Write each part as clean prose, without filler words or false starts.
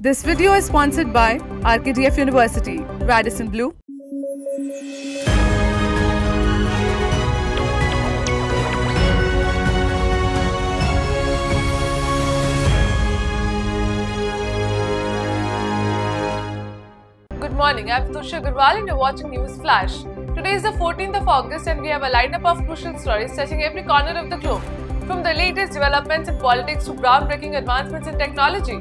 This video is sponsored by RKTF University, Radisson Blu. Good morning, I'm Tusha Gurwal and you're watching News Flash. Today is the 14th of August and we have a lineup of crucial stories touching every corner of the globe, from the latest developments in politics to groundbreaking advancements in technology.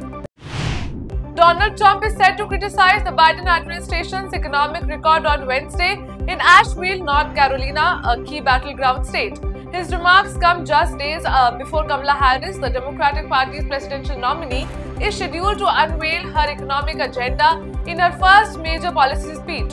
Donald Trump is set to criticize the Biden administration's economic record on Wednesday in Asheville, North Carolina, a key battleground state. His remarks come just days before Kamala Harris, the Democratic Party's presidential nominee, is scheduled to unveil her economic agenda in her first major policy speech.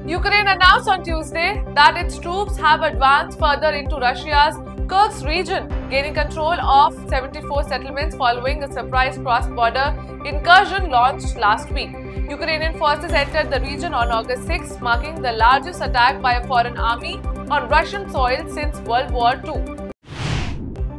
Ukraine announced on Tuesday that its troops have advanced further into Russia's Kursk region, gaining control of 74 settlements following a surprise cross-border incursion launched last week. Ukrainian forces entered the region on August 6, marking the largest attack by a foreign army on Russian soil since World War II.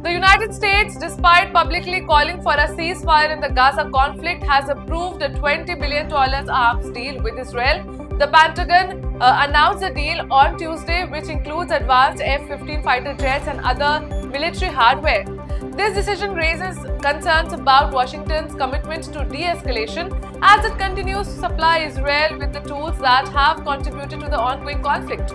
The United States, despite publicly calling for a ceasefire in the Gaza conflict, has approved a $20 billion arms deal with Israel. The Pentagon announced the deal on Tuesday, which includes advanced F-15 fighter jets and other military hardware. This decision raises concerns about Washington's commitment to de-escalation as it continues to supply Israel with the tools that have contributed to the ongoing conflict.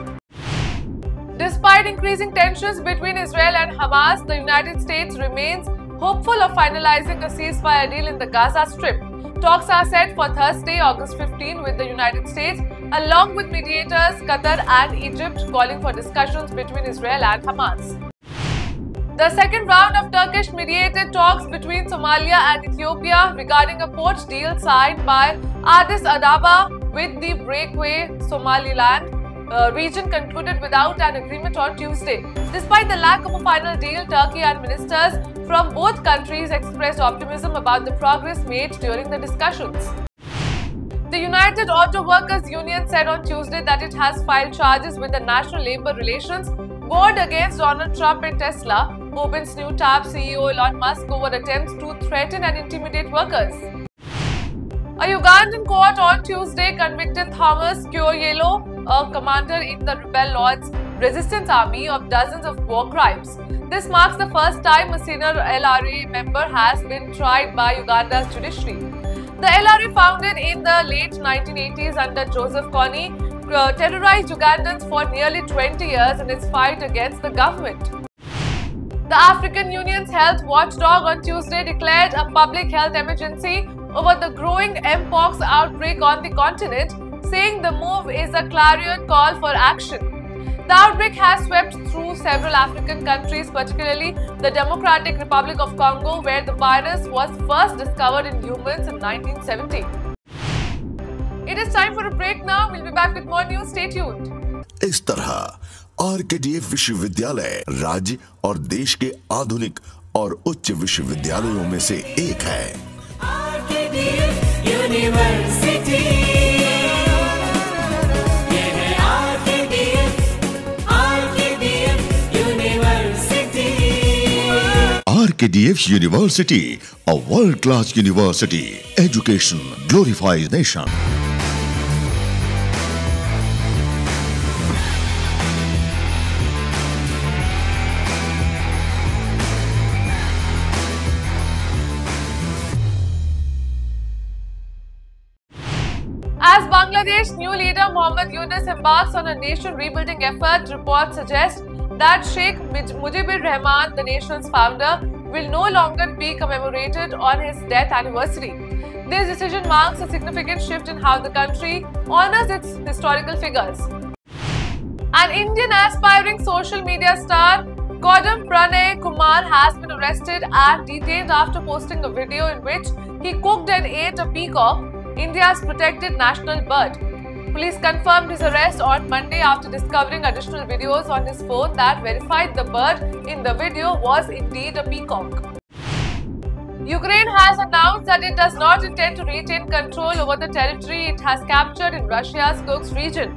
Despite increasing tensions between Israel and Hamas, the United States remains hopeful of finalizing a ceasefire deal in the Gaza Strip. Talks are set for Thursday, August 15, with the United States, along with mediators Qatar and Egypt, calling for discussions between Israel and Hamas. The second round of Turkish-mediated talks between Somalia and Ethiopia regarding a port deal signed by Addis Ababa with the breakaway Somaliland region concluded without an agreement on Tuesday. Despite the lack of a final deal, Turkey and ministers from both countries expressed optimism about the progress made during the discussions. The United Auto Workers Union said on Tuesday that it has filed charges with the National Labor Relations Board against Donald Trump and Tesla, Uber's new top CEO Elon Musk, over attempts to threaten and intimidate workers. A Ugandan court on Tuesday convicted Thomas Kyoyelo, a commander in the rebel Lord's Resistance Army, of dozens of war crimes. This marks the first time a senior LRA member has been tried by Uganda's judiciary. The LRA, founded in the late 1980s under Joseph Kony, terrorized Ugandans for nearly 20 years in its fight against the government. The African Union's health watchdog on Tuesday declared a public health emergency over the growing Mpox outbreak on the continent, saying the move is a clarion call for action. The outbreak has swept through several African countries, particularly the Democratic Republic of Congo, where the virus was first discovered in humans in 1970. It is time for a break now. We'll be back with more news. Stay tuned. इस तरह RKTF विश्वविद्यालय राज्य और देश के आधुनिक और उच्च विश्वविद्यालयों में से एक है। RKTF यूनिवर्सिटी, ये है RKTF university. RKTF University, a world-class university. Education glorifies nation. As Bangladesh's new leader Mohammad Yunus embarks on a nation-rebuilding effort, reports suggest that Sheikh Mujibur Rahman, the nation's founder, will no longer be commemorated on his death anniversary. This decision marks a significant shift in how the country honors its historical figures. An Indian aspiring social media star, Kodam Pranay Kumar, has been arrested and detained after posting a video in which he cooked and ate a peacock, India's protected national bird. Police confirmed his arrest on Monday after discovering additional videos on his phone that verified the bird in the video was indeed a peacock. Ukraine has announced that it does not intend to retain control over the territory it has captured in Russia's Kursk region.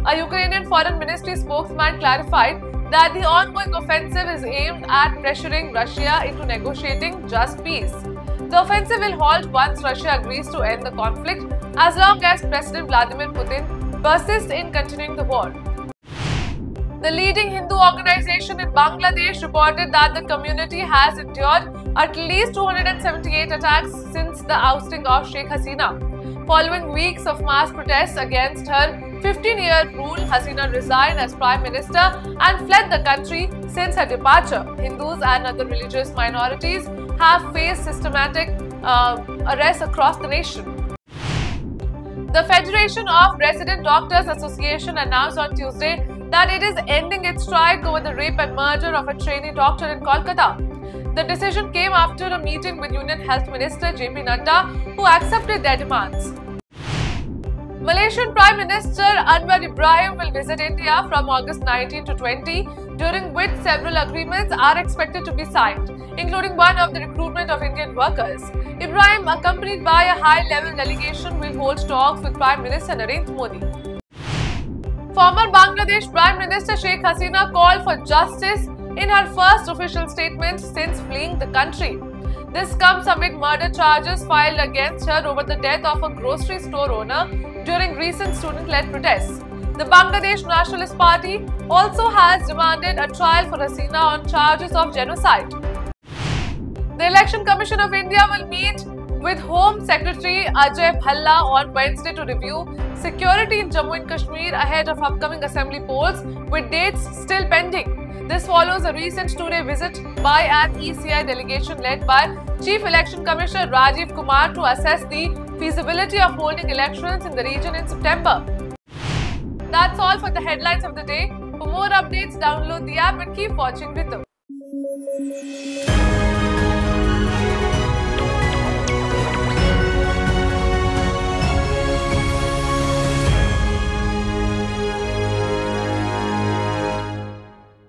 A Ukrainian Foreign Ministry spokesman clarified that the ongoing offensive is aimed at pressuring Russia into negotiating just peace. The offensive will halt once Russia agrees to end the conflict, as long as President Vladimir Putin persists in continuing the war. The leading Hindu organization in Bangladesh reported that the community has endured at least 278 attacks since the ousting of Sheikh Hasina. Following weeks of mass protests against her 15-year rule, Hasina resigned as Prime Minister and fled the country since her departure. Hindus and other religious minorities have faced systematic arrests across the nation. The Federation of Resident Doctors Association announced on Tuesday that it is ending its strike over the rape and murder of a trainee doctor in Kolkata. The decision came after a meeting with Union Health Minister JP Nadda, who accepted their demands. Malaysian Prime Minister Anwar Ibrahim will visit India from August 19 to 20, during which several agreements are expected to be signed, including one of the recruitment of Indian workers. Ibrahim, accompanied by a high-level delegation, will hold talks with Prime Minister Narendra Modi. Former Bangladesh Prime Minister Sheikh Hasina called for justice in her first official statement since fleeing the country. This comes amid murder charges filed against her over the death of a grocery store owner during recent student-led protests. The Bangladesh Nationalist Party also has demanded a trial for Hasina on charges of genocide. The Election Commission of India will meet with Home Secretary Ajay Bhalla on Wednesday to review security in Jammu and Kashmir ahead of upcoming assembly polls, with dates still pending. This follows a recent two-day visit by an ECI delegation led by Chief Election Commissioner Rajiv Kumar to assess the feasibility of holding elections in the region in September. That's all for the headlines of the day. For more updates, download the app and keep watching Rhythm.